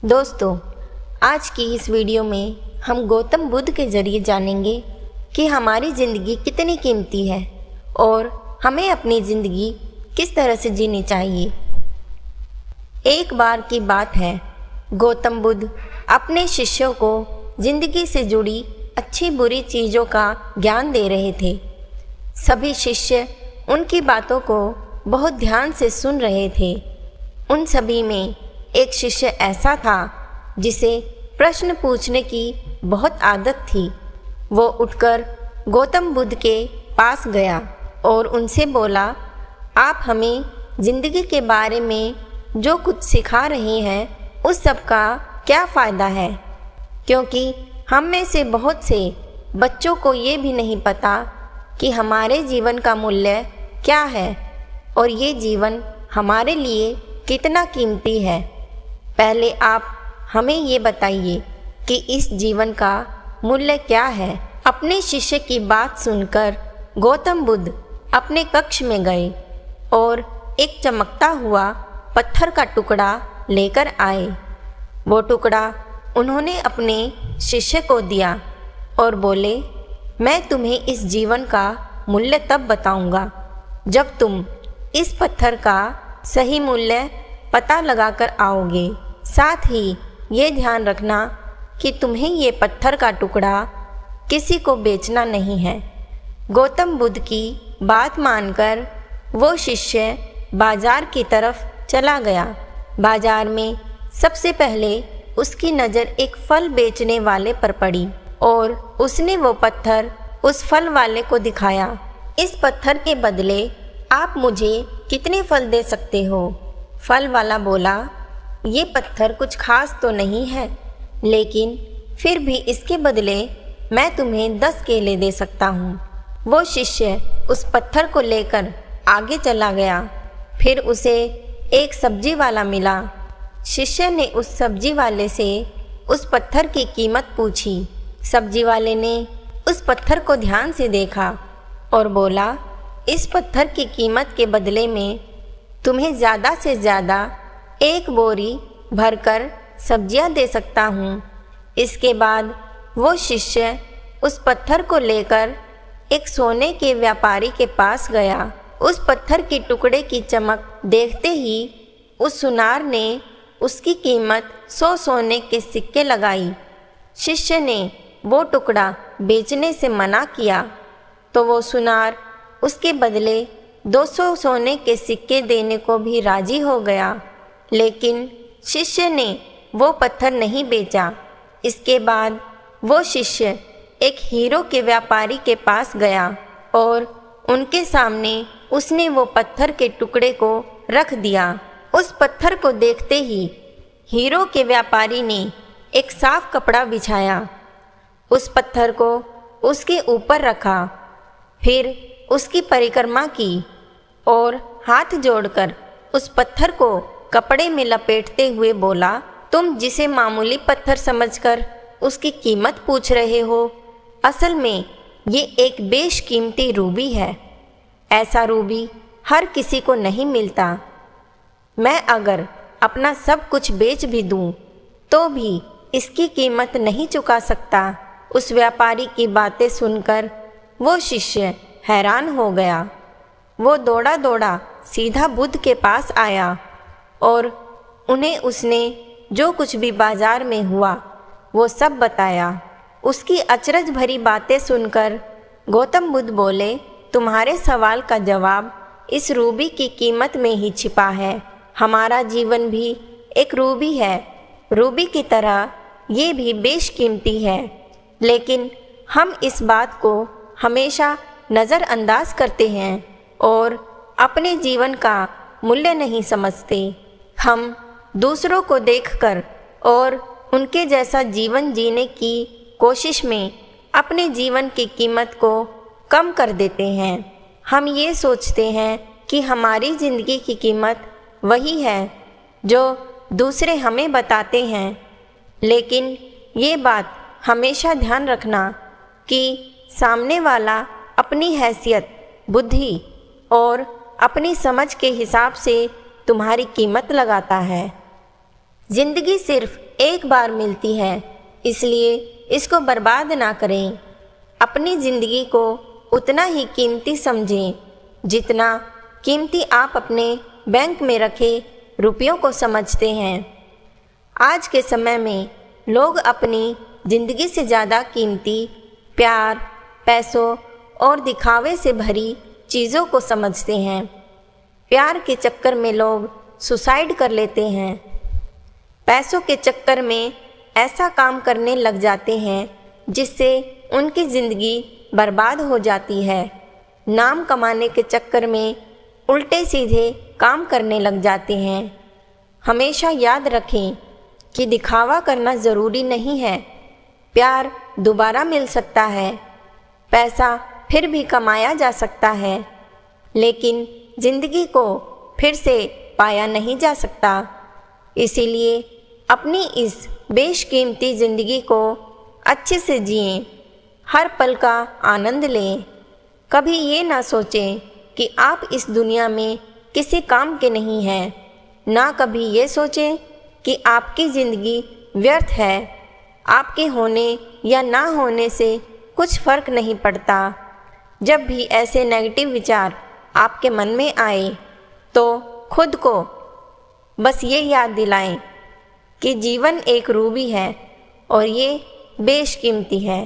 दोस्तों, आज की इस वीडियो में हम गौतम बुद्ध के ज़रिए जानेंगे कि हमारी ज़िंदगी कितनी कीमती है और हमें अपनी ज़िंदगी किस तरह से जीनी चाहिए। एक बार की बात है, गौतम बुद्ध अपने शिष्यों को ज़िंदगी से जुड़ी अच्छी बुरी चीज़ों का ज्ञान दे रहे थे। सभी शिष्य उनकी बातों को बहुत ध्यान से सुन रहे थे। उन सभी में एक शिष्य ऐसा था जिसे प्रश्न पूछने की बहुत आदत थी। वो उठकर गौतम बुद्ध के पास गया और उनसे बोला, आप हमें ज़िंदगी के बारे में जो कुछ सिखा रहे हैं उस सब का क्या फ़ायदा है, क्योंकि हम में से बहुत से बच्चों को ये भी नहीं पता कि हमारे जीवन का मूल्य क्या है और ये जीवन हमारे लिए कितना कीमती है। पहले आप हमें ये बताइए कि इस जीवन का मूल्य क्या है। अपने शिष्य की बात सुनकर गौतम बुद्ध अपने कक्ष में गए और एक चमकता हुआ पत्थर का टुकड़ा लेकर आए। वो टुकड़ा उन्होंने अपने शिष्य को दिया और बोले, मैं तुम्हें इस जीवन का मूल्य तब बताऊंगा जब तुम इस पत्थर का सही मूल्य पता लगाकर आओगे। साथ ही ये ध्यान रखना कि तुम्हें ये पत्थर का टुकड़ा किसी को बेचना नहीं है। गौतम बुद्ध की बात मानकर वो शिष्य बाजार की तरफ चला गया। बाजार में सबसे पहले उसकी नज़र एक फल बेचने वाले पर पड़ी और उसने वो पत्थर उस फल वाले को दिखाया। इस पत्थर के बदले आप मुझे कितने फल दे सकते हो? फल वाला बोला, ये पत्थर कुछ खास तो नहीं है, लेकिन फिर भी इसके बदले मैं तुम्हें 10 केले दे सकता हूँ। वो शिष्य उस पत्थर को लेकर आगे चला गया। फिर उसे एक सब्जी वाला मिला। शिष्य ने उस सब्जी वाले से उस पत्थर की कीमत पूछी। सब्जी वाले ने उस पत्थर को ध्यान से देखा और बोला, इस पत्थर की कीमत के बदले में तुम्हें ज़्यादा से ज़्यादा 1 बोरी भरकर सब्जियां दे सकता हूँ। इसके बाद वो शिष्य उस पत्थर को लेकर एक सोने के व्यापारी के पास गया। उस पत्थर के टुकड़े की चमक देखते ही उस सुनार ने उसकी कीमत 100 सोने के सिक्के लगाई। शिष्य ने वो टुकड़ा बेचने से मना किया तो वो सुनार उसके बदले 200 सोने के सिक्के देने को भी राजी हो गया, लेकिन शिष्य ने वो पत्थर नहीं बेचा। इसके बाद वो शिष्य एक हीरो के व्यापारी के पास गया और उनके सामने उसने वो पत्थर के टुकड़े को रख दिया। उस पत्थर को देखते ही हीरो के व्यापारी ने एक साफ कपड़ा बिछाया, उस पत्थर को उसके ऊपर रखा, फिर उसकी परिक्रमा की और हाथ जोड़कर उस पत्थर को कपड़े में लपेटते हुए बोला, तुम जिसे मामूली पत्थर समझकर उसकी कीमत पूछ रहे हो, असल में ये एक बेशकीमती रूबी है। ऐसा रूबी हर किसी को नहीं मिलता। मैं अगर अपना सब कुछ बेच भी दूं तो भी इसकी कीमत नहीं चुका सकता। उस व्यापारी की बातें सुनकर वो शिष्य हैरान हो गया। वो दौड़ा दौड़ा सीधा बुद्ध के पास आया और उन्हें उसने जो कुछ भी बाजार में हुआ वो सब बताया। उसकी अचरज भरी बातें सुनकर गौतम बुद्ध बोले, तुम्हारे सवाल का जवाब इस रूबी की कीमत में ही छिपा है। हमारा जीवन भी एक रूबी है। रूबी की तरह ये भी बेशकीमती है, लेकिन हम इस बात को हमेशा नज़रअंदाज करते हैं और अपने जीवन का मूल्य नहीं समझते। हम दूसरों को देखकर और उनके जैसा जीवन जीने की कोशिश में अपने जीवन की कीमत को कम कर देते हैं। हम ये सोचते हैं कि हमारी ज़िंदगी की कीमत वही है जो दूसरे हमें बताते हैं, लेकिन ये बात हमेशा ध्यान रखना कि सामने वाला अपनी हैसियत, बुद्धि और अपनी समझ के हिसाब से तुम्हारी कीमत लगाता है। जिंदगी सिर्फ एक बार मिलती है, इसलिए इसको बर्बाद ना करें। अपनी ज़िंदगी को उतना ही कीमती समझें जितना कीमती आप अपने बैंक में रखे रुपयों को समझते हैं। आज के समय में लोग अपनी ज़िंदगी से ज़्यादा कीमती प्यार, पैसों और दिखावे से भरी चीज़ों को समझते हैं। प्यार के चक्कर में लोग सुसाइड कर लेते हैं। पैसों के चक्कर में ऐसा काम करने लग जाते हैं जिससे उनकी ज़िंदगी बर्बाद हो जाती है। नाम कमाने के चक्कर में उल्टे सीधे काम करने लग जाते हैं। हमेशा याद रखें कि दिखावा करना ज़रूरी नहीं है। प्यार दोबारा मिल सकता है, पैसा फिर भी कमाया जा सकता है, लेकिन ज़िंदगी को फिर से पाया नहीं जा सकता। इसीलिए अपनी इस बेशकीमती ज़िंदगी को अच्छे से जिएं, हर पल का आनंद लें। कभी ये ना सोचें कि आप इस दुनिया में किसी काम के नहीं हैं, ना कभी ये सोचें कि आपकी ज़िंदगी व्यर्थ है। आपके होने या ना होने से कुछ फ़र्क नहीं पड़ता। जब भी ऐसे नेगेटिव विचार आपके मन में आए तो खुद को बस ये याद दिलाएं कि जीवन एक रूबी है और ये बेशकीमती है।